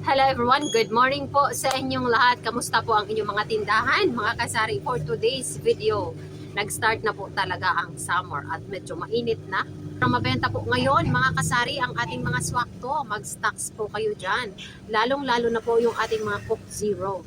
Hello everyone, good morning po sa inyong lahat. Kamusta po ang inyong mga tindahan, mga kasari? For today's video, nag-start na po talaga ang summer at medyo mainit na. Ang mabenta po ngayon, mga kasari, ang ating mga swakto. Mag-stocks po kayo dyan. Lalong-lalo na po yung ating mga Coke Zero.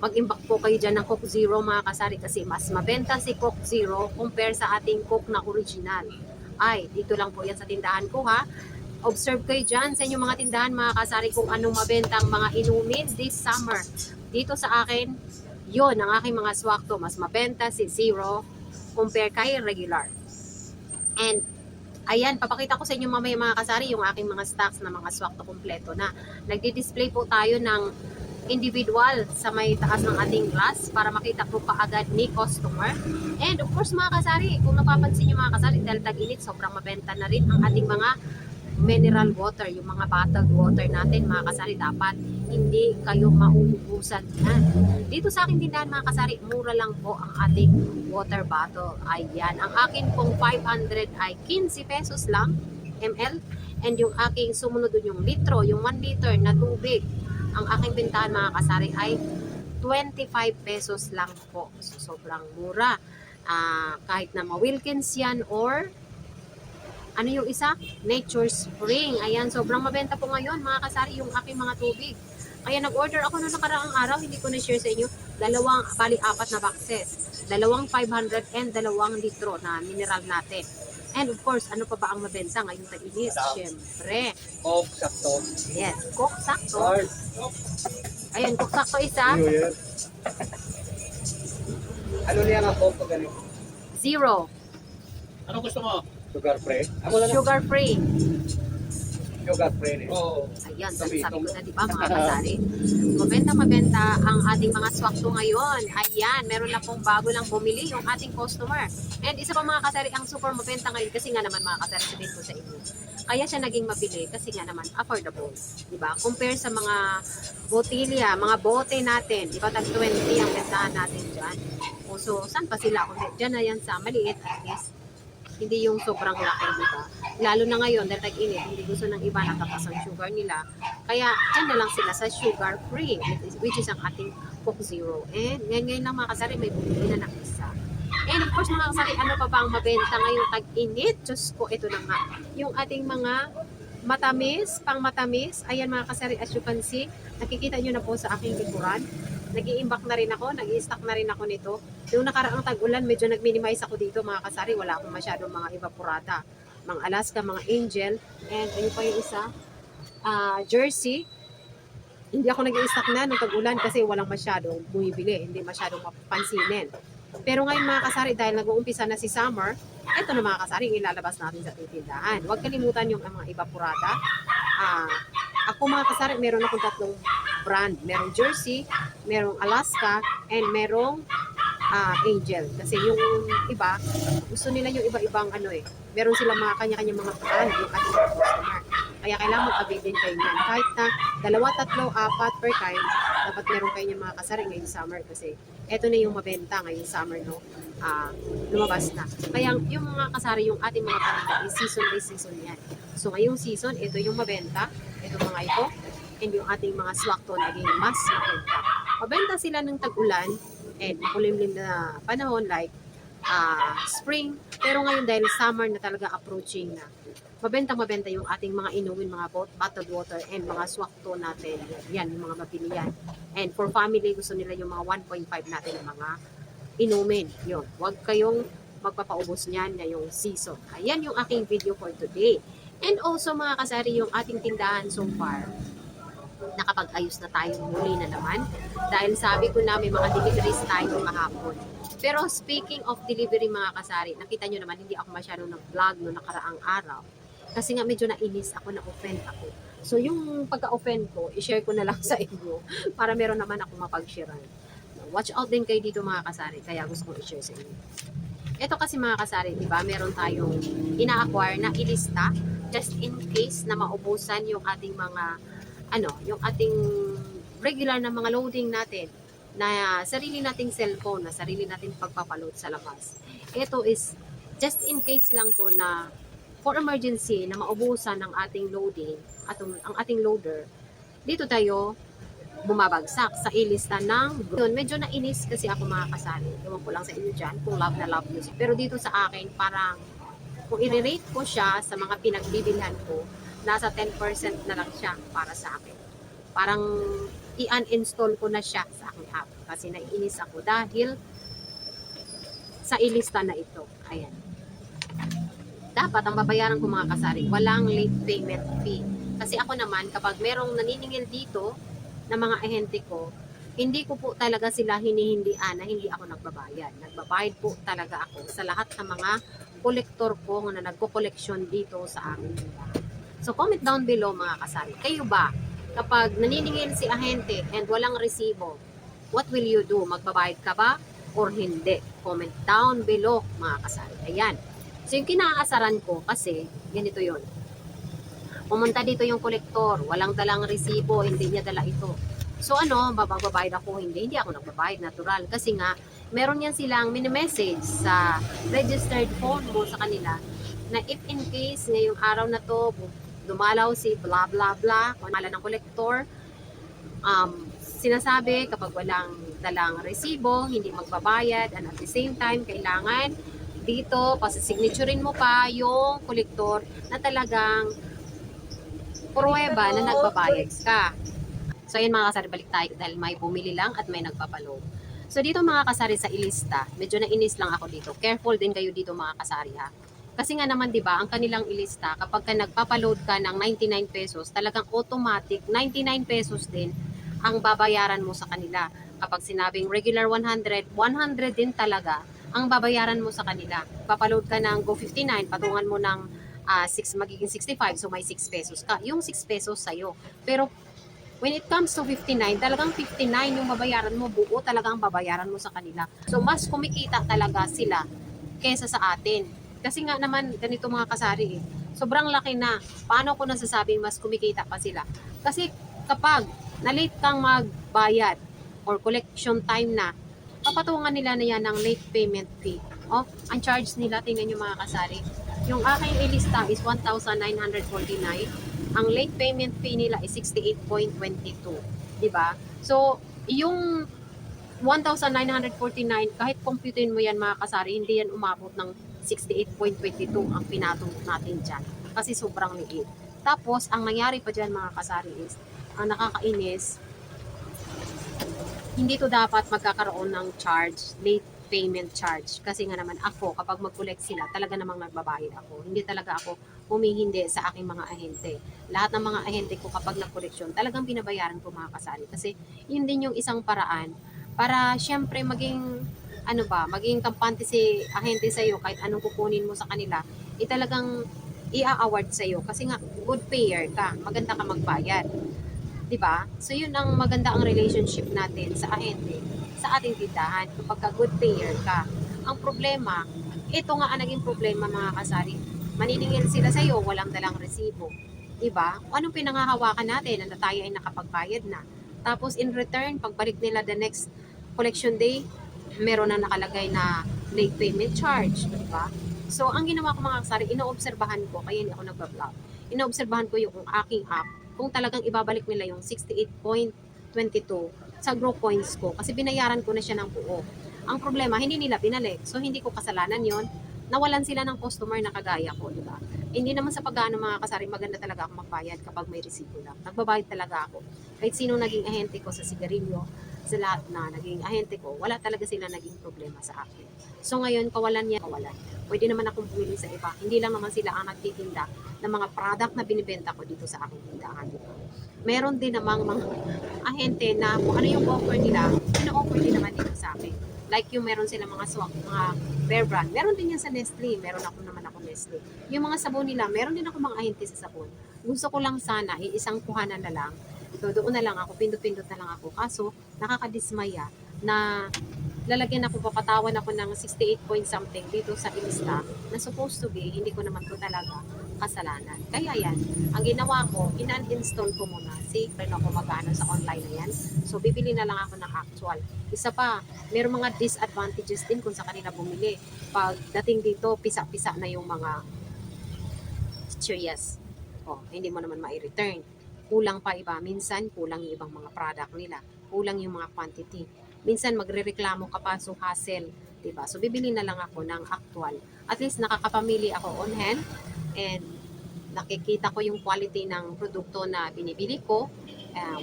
Mag-imbak po kayo dyan ng Coke Zero, mga kasari, kasi mas mabenta si Coke Zero compare sa ating Coke na original. Ay, dito lang po yan sa tindahan ko, ha. Observe kayo dyan sa inyong mga tindahan, mga kasari, kung anong mabentang mga inumin this summer. Dito sa akin, yon ang aking mga swakto. Mas mabenta si Zero compare kay regular. And ayan, papakita ko sa inyo mamaya, mga kasari, yung aking mga stocks na mga swakto kompleto na. Nagdi-display po tayo ng individual sa may taas ng ating glass para makita po kaagad ni customer. And of course, mga kasari, kung napapansin nyo, mga kasari, dahil tag-init, sobrang mabenta na rin ang ating mga mineral water, yung mga bottled water natin, mga kasari. Dapat hindi kayo mauubusan yan. Dito sa aking tindahan, mga kasari, mura lang po ang ating water bottle. Ayan, ang akin pong 500 ay 15 pesos lang ml, and yung aking sumunod dun yung litro, yung 1 liter na tubig, ang aking bintahan, mga kasari, ay 25 pesos lang po. So, sobrang mura. Kahit na ma-Wilkins yan or ano yung isa? Nature Spring. Ayan, sobrang mabenta po ngayon, mga kasari, yung aking mga tubig. Kaya nag-order ako noong nakaraang araw, hindi ko na-share sa inyo, apat na boxes. Dalawang 500 and dalawang litro na mineral natin. And of course, ano pa ba ang mabenta ngayong tag-init? Siyempre. Coke, sakto. Yes, Coke sakto. Hard. Ayan, Coke sakto isa. Ano niya nga Coke pag ganito? Zero. Ano gusto mo? Sugar free? Ako lang. Sugar free. Sugar free. Oo. Ayan, sabi ko na, di ba, mga kasari? Mabenta ang ating mga swakto ngayon. Ayan, meron na pong bago lang bumili yung ating customer. And isa pa, mga kasari, ang super mabenta ngayon kasi nga naman, mga kasari, sabihin ko sa inyo. Kaya siya naging mabili kasi nga naman affordable. Di ba? Compare sa mga botilya, mga bote natin. Di ba, tag 20 ang bentahan natin dyan. O, so, saan pa sila? Kung dyan na yan sa maliit, at least hindi yung sobrang laki, di ba? Lalo na ngayon, dahil tag-init, hindi gusto ng iba natatas ang sugar nila. Kaya, dyan na lang sila sa sugar free, which is ang ating Coke Zero. And ngayon lang, mga kasari, may bumili na ng isa. And of course, mga kasari, ano pa ba ang mabenta ngayong tag-init? Diyos ko, ito na nga. Yung ating mga matamis, pang matamis. Ayan, mga kasari, as you can see, nakikita nyo na po sa aking likuran. Nag-i-imbak na rin ako, nag-i-stock na rin ako nito. Yung nakaraang tag-ulan, medyo nag-minimize ako dito, mga kasari. Wala akong masyadong mga evaporata. Mga Alaska, mga Angel. And ayun pa yung isa, Jersey. Hindi ako nag-i-stock na nung tag-ulan kasi walang masyadong bumibili. Hindi masyadong mapapansinin. Pero ngayon, mga kasari, dahil nag-uumpisa na si summer, ito na, mga kasari, ilalabas natin sa tindahan. Huwag kalimutan yung mga evaporata. Ako, mga kasari, meron akong tatlong brand. Merong Jersey, merong Alaska, and merong Angel. Kasi yung iba, gusto nila yung iba-ibang meron silang mga kanya-kanya mga brand yung ating customer. Kaya kailangan mag-avail din kayo yan. Kahit na 2, 3, 4 per kind, dapat meron kayo yung mga kasari ngayong summer kasi eto na yung mabenta ngayong summer, no? Lumabas na. Kaya yung mga kasari, yung ating mga paninda is season by season yan. So ngayong season, ito yung mabenta, ito mga ito, and yung ating mga swakto naging mas mabenta. Mabenta sila ng tag-ulan and makulimlim na panahon like spring, pero ngayon dahil summer na talaga approaching na, mabenta yung ating mga inumin, mga bottled water and mga swakto natin. Yan, yung mga mabili yan. And for family, gusto nila yung mga 1.5 natin yung mga inumin. Yun, huwag kayong magpapaubos niyan ngayong season. Ayan yung aking video for today. And also, mga kasari, yung ating tindahan so far, nakapag-ayos na tayo muli na naman. Dahil sabi ko na may mga deliveries tayo kahapon. Pero speaking of delivery, mga kasari, nakita nyo naman, hindi ako masyadong nag-vlog no nakaraang araw. Kasi nga medyo nainis ako, na-offend ako. So yung pagka-offend ko, i-share ko na lang sa inyo para meron naman ako mapag-sharean. Watch out din kayo dito, mga kasari, kaya gusto kong i-share sa inyo. Ito kasi, mga kasari, di ba, meron tayong ina-acquire na ilista just in case na maubusan yung ating mga yung ating regular na mga loading natin na sarili nating cellphone, na sarili nating pagpapaload sa labas. Ito is just in case lang to na for emergency na maubusan ng ating loading at ang ating loader, dito tayo bumabagsak sa ilista ng yun, medyo nainis kasi ako mga kasari. Ewan ko lang sa inyo dyan kung love na love nyo. Pero dito sa akin, parang kung i-rate ko siya sa mga pinagbibilhan ko, nasa 10% na lang siya para sa akin. Parang i-uninstall ko na siya sa aking app kasi naiinis ako dahil sa ilista na ito. Ayan. Dapat ang babayaran ko mga kasari, walang late payment fee. Kasi ako naman, kapag merong naniningil dito na mga ahente ko, hindi ko po talaga sila hinihindian na hindi ako nagbabayad. Nagbabayad po talaga ako sa lahat ng mga kolektor ko na nagko-koleksyon dito sa amin. So comment down below mga kasari, kayo ba, kapag naniningil si ahente and walang resibo, what will you do? Magbabayad ka ba or hindi? Comment down below mga kasari. Ayan. So yung kinaasaran ko kasi, ganito yon. Pumunta dito yung kolektor, walang dalang resibo, hindi niya dala ito. So ano, magbabayad ako? Hindi ako nagbabayad, natural. Kasi nga, meron yan silang mini-message sa registered phone mo sa kanila na if in case ngayong araw na to, dumalaw si blah blah blah, kung ng kolektor, sinasabi kapag walang dalang resibo, hindi magbabayad, and at the same time, kailangan dito, pasisignaturein mo pa yung kolektor na talagang pruweba na nagbabayad ka. So ayun mga kasari, balik tayo dahil may bumili lang at may nagpapaload. So dito mga kasari sa ilista, medyo nainis lang ako dito. Careful din kayo dito mga kasari ha. Kasi nga naman 'di ba, ang kanilang ilista kapag ka nagpapaload ka ng 99 pesos, talagang automatic 99 pesos din ang babayaran mo sa kanila. Kapag sinabing regular 100, 100 din talaga ang babayaran mo sa kanila. Papaload ka ng Go 59, patungan mo ng 6 magiging 65, so may 6 pesos ka. Yung 6 pesos sa'yo. Pero when it comes to 59, talagang 59 yung babayaran mo, buo talagang babayaran mo sa kanila. So mas kumikita talaga sila kesa sa atin. Kasi nga naman ganito mga kasari sobrang laki na. Paano ko nasasabing mas kumikita pa sila? Kasi kapag na-late kang magbayad or collection time na, papatungan nila na yan ng late payment fee. Oh, ang charge nila, tingnan nyo mga kasari. Yung aking ilista is 1,949. Ang late payment fee nila is 68.22. Diba? So, yung 1,949, kahit computerin mo yan mga kasari, hindi yan umabot ng 68.22 ang pinatong natin dyan. Kasi sobrang liit. Tapos, ang nangyari pa dyan mga kasari is, ang nakakainis, hindi to dapat magkakaroon ng charge, late payment charge. Kasi nga naman ako, kapag mag-collect sila, talaga namang nagbabayad ako. Hindi talaga ako humihindi sa aking mga ahente. Lahat ng mga ahente ko kapag nag-collection, talagang binabayaran ko mga kasari. Kasi yun din yung isang paraan para syempre maging maging kampante si ahente sa'yo kahit anong kukunin mo sa kanila, talagang i-award sa'yo kasi nga good payer ka, maganda ka magbayad. 'Di ba? So yun ang maganda ang relationship natin sa ahente, sa ating tindahan kapag good payer ka. Ang problema, ito nga ang naging problema mga kasari. Maniningil sila sa iyo, walang dalang resibo. 'Di ba? Anong pinangahawakan natin na tayo ay nakapagbayad na? Tapos in return, pagbalik nila the next collection day, meron na nakalagay na late payment charge, 'di ba? So ang ginawa ko mga kasari, inoobserbahan ko, kaya hindi ako nagba-vlog. Inoobserbahan ko yung aking app kung talagang ibabalik nila yung 68.22 sa grow points ko kasi binayaran ko na siya ng buo. Ang problema, hindi nila binalik. So, hindi ko kasalanan yon. Nawalan sila ng customer na kagaya ko, di ba? Hindi naman sa paggaano mga kasari, maganda talaga ako magbayad kapag may resibo lang. Nagbabayad talaga ako. Kahit sino naging ahente ko sa sigarilyo, sa lahat na naging ahente ko, wala talaga sila naging problema sa akin. So ngayon, kawalan niya, kawalan. Pwede naman akong bumili sa iba. Hindi lang naman sila ang nagtitinda ng mga product na binibenta ko dito sa aking tindahan. Meron din namang mga ahente na kung ano yung offer nila, ino-offer din naman dito sa akin. Like yung meron sila mga swak, mga Bear Brand. Meron din yan sa Nestle. Meron ako Nestle. Yung mga sabon nila, meron din ako mga ahente sa sabon. Gusto ko lang sana, isang kuhanan na lang. So doon na lang ako, pindot-pindot na lang ako. Kaso, nakakadismaya na lalagyan ako, papatawan ako ng 68 point something dito sa ilista na supposed to be, hindi ko naman to talaga kasalanan. Kaya yan, ang ginawa ko, in-uninstall ko muna. See, pero ako magkano sa online na yan. So, bibili na lang ako ng actual. Isa pa, mayroong mga disadvantages din kung sa kanila bumili. Pag dating dito, pisa-pisa na yung mga serious. Oh, hindi mo naman ma-return. kulang pa iba. Minsan, kulang yung ibang mga product nila. Kulang yung mga quantity. Minsan, magrereklamo ka pa, so hassle. Diba? So, bibili na lang ako ng actual. At least, nakakapamili ako on hand and nakikita ko yung quality ng produkto na binibili ko.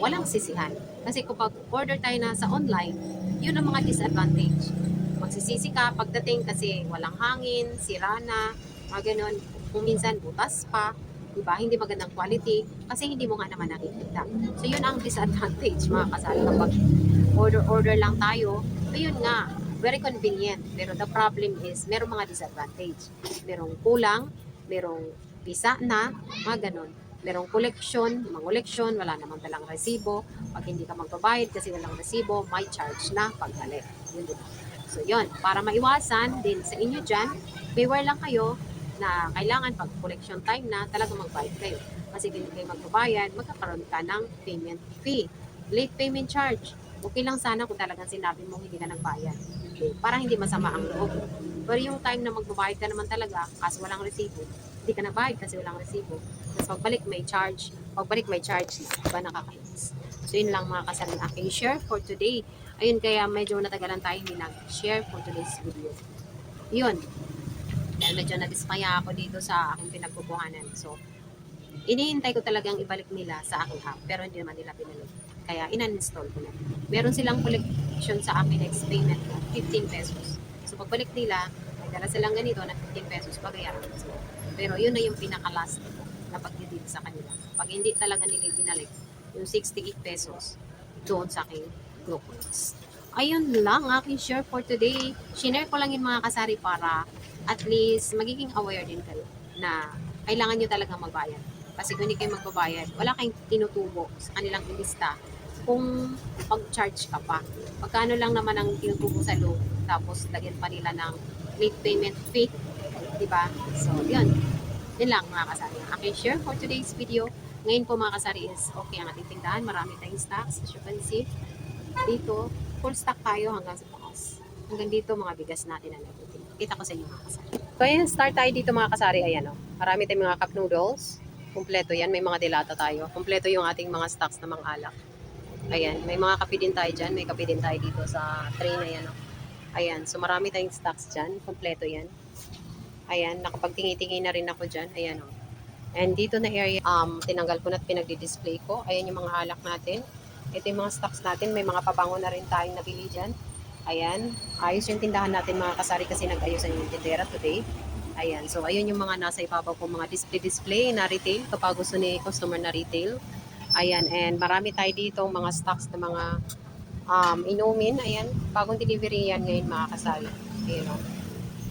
Walang sisihan. Kasi kapag order tayo na sa online, yun ang mga disadvantage. Magsisisi ka pagdating kasi walang hangin, sira na, mga ganun. Kung minsan butas pa, diba? Hindi magandang quality kasi hindi mo nga naman nakikita. So yun ang disadvantage mga kasari kapag order lang tayo. Ayun nga, very convenient. Pero the problem is, merong mga disadvantage. Merong kulang, merong visa na, mga ganun. Merong collection, mang-collection, wala namang dalang resibo. Pag hindi ka magbabayad kasi walang resibo, may charge na pagbalik. Yun diba? So yun, para maiwasan din sa inyo dyan, beware lang kayo na kailangan pag collection time na talaga magbayad kayo. Kasi hindi kayo magbabayad, magkakaroon ka ng payment fee. Late payment charge. Okay lang sana kung talagang sinabi mo hindi ka nagbayad. Okay, para hindi masama ang loob. Pero yung time na magbabayad ka naman talaga, kasi walang resibo, hindi ka nagbayad kasi walang resibo. Tapos pagbalik may charge. Pagbalik may charge na. Diba nakakainis? So yun lang mga kasaring aking share for today. Ayun, kaya medyo natagalan tayo hindi nag-share for today's video. Yun. Dahil medyo nadismaya ako dito sa aking pinagbubuhanan. So, inihintay ko talagang ibalik nila sa aking app. Pero hindi naman nila binalik. Kaya in-uninstall ko na. Meron silang collection sa akin next payment na 15 pesos. So, pagbalik nila, may dala silang ganito na 15 pesos, pagayaran ko sila. Pero yun na yung pinaka-last na pagdidid sa kanila. Pag hindi talaga nila binalik, yung 68 pesos doon sa aking glucose. Ayun lang aking share for today. Shinare ko lang yung mga kasari para at least magiging aware din kayo na kailangan nyo talagang magbayad. Kasi kung hindi kayo magbabayad, wala kayong tinutubo sa kanilang ilista kung pag-charge ka pa. Pagkano lang naman ang tinutubo sa loob, tapos lagyan pa nila ng late payment fee, diba? So, yun. Yun lang mga kasari. Aking share for today's video. Ngayon po mga kasari is okay ang ating tindahan. Marami tayong stocks. As you can see, dito, full stock tayo hanggang sa taas. Hanggang dito, mga bigas natin na nabutin. Kita ko sa inyo mga kasari. So, ayan, start tayo dito mga kasari. Ayan, oh. Marami tayong mga cup noodles. Kompleto yan. May mga dilata tayo. Kompleto yung ating mga stocks na mga alak. Ayan, may mga kape din tayo dyan. May kape din tayo dito sa tray na yan, oh. Ayan, so marami tayong stocks dyan. Kompleto yan. Ayan, nakapagtingi-tingi na rin ako dyan. Ayan, oh. And dito na area, tinanggal ko na at pinagdi-display ko. Ayan yung mga alak natin. Ito yung mga stocks natin. May mga pabango na rin tayong nabili dyan. Ayan. Ayos yung tindahan natin mga kasari kasi nag-ayusan yung tindera today. Ayan. So, ayun yung mga nasa ibabaw ko mga display na retail kapag gusto ni customer na retail. Ayan. And marami tayo dito mga stocks na mga inumin. Ayan. Bagong delivery yan ngayon mga kasari. Ayan o.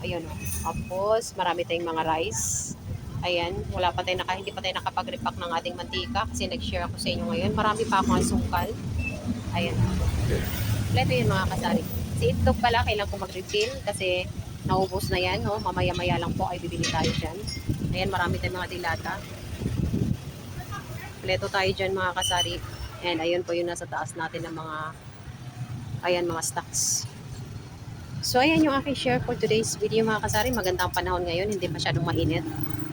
Ayan o. Tapos, marami tayong mga rice. Ayan, hindi pa tayo nakapag-repack ng ating mantika kasi nag-share ako sa inyo ngayon. Marami pa akong asukal. Ayan. Kompleto yun mga kasari. Si itlog pala, kailangan ko mag-refill kasi naubos na yan. Oh. Mamaya-maya lang po ay bibili tayo dyan. Ayan, marami tayong mga dilata. Kompleto tayo dyan mga kasari. And ayun po yung nasa taas natin ng mga stocks. So, ayan yung aking share for today's video mga kasari. Magandang panahon ngayon, hindi masyadong mainit.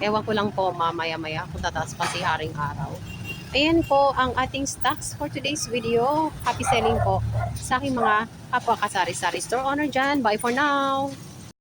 Ewan ko lang po mamaya-maya kung tataas pa si haring araw. Ayan po ang ating stocks for today's video. Happy selling po sa aking mga kapwa kasari-sari store owner dyan. Bye for now!